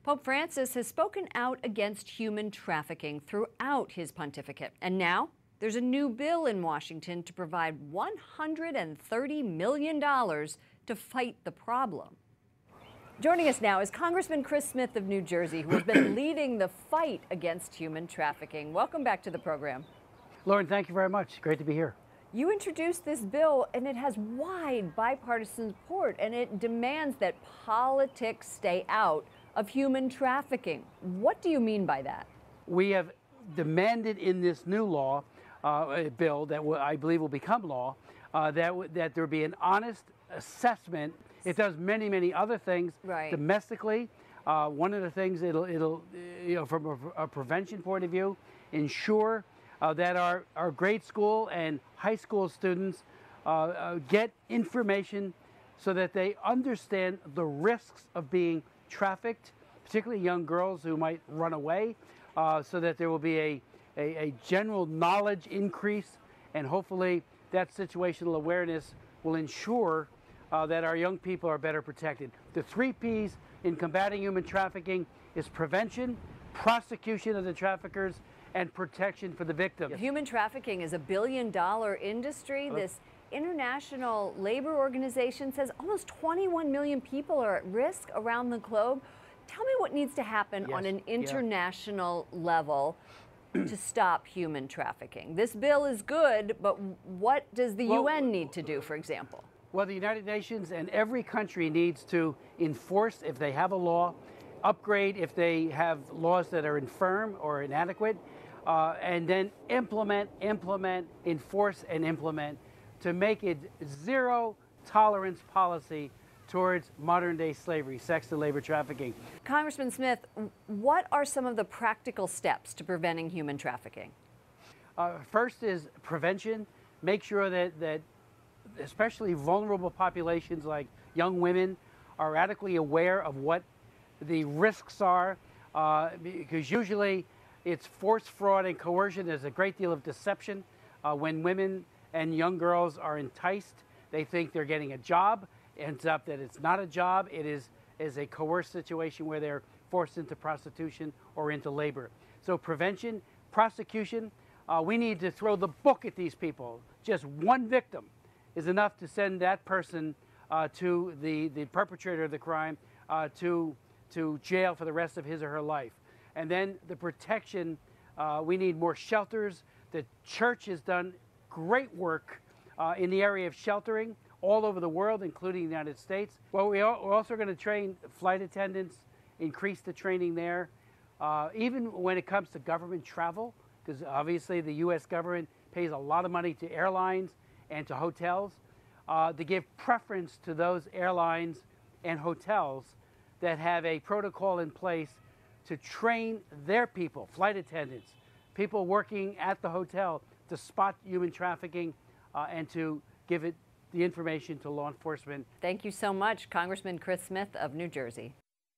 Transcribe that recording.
Pope Francis has spoken out against human trafficking throughout his pontificate. And now there's a new bill in Washington to provide $130 million to fight the problem. Joining us now is Congressman Chris Smith of New Jersey, who has been leading the fight against human trafficking. Welcome back to the program. Lauren, thank you very much. Great to be here. You introduced this bill, and it has wide bipartisan support, and it demands that politics stay out of human trafficking. What do you mean by that? We have demanded in this new law, a bill that I believe will become law, that there be an honest assessment. It does many, many other things domestically. One of the things it'll from a prevention point of view, ensure that our grade school and high school students get information so that they understand the risks of being trafficked, particularly young girls who might run away, so that there will be a general knowledge increase, and hopefully that situational awareness will ensure that our young people are better protected. The 3 Ps in combating human trafficking is prevention, prosecution of the traffickers, and protection for the victims. Human trafficking is a $1 billion industry. This international labor organization says almost 21 million people are at risk around the globe. Tell me what needs to happen on an international level to stop human trafficking. This bill is good, but what does the UN need to do, for example? Well, the United Nations and every country needs to enforce if they have a law, upgrade if they have laws that are infirm or inadequate, and then implement, enforce, and implement to make it zero tolerance policy towards modern day slavery, sex and labor trafficking. Congressman Smith, what are some of the practical steps to preventing human trafficking? First is prevention. Make sure that especially vulnerable populations like young women are adequately aware of what the risks are, because usually it's force, fraud, and coercion. There's a great deal of deception. When women and young girls are enticed, they think they're getting a job. Ends up that it's not a job. It is a coerced situation where they're forced into prostitution or into labor. So prevention, prosecution, we need to throw the book at these people. Just one victim is enough to send that person to the perpetrator of the crime to jail for the rest of his or her life. And then the protection, we need more shelters. The church has done great work in the area of sheltering all over the world, including the United States. Well, we're also going to train flight attendants, increase the training there. Even when it comes to government travel, because obviously the U.S. government pays a lot of money to airlines and to hotels, to give preference to those airlines and hotels that have a protocol in place to train their people, flight attendants, people working at the hotel, to spot human trafficking and to give it the information to law enforcement. Thank you so much, Congressman Chris Smith of New Jersey.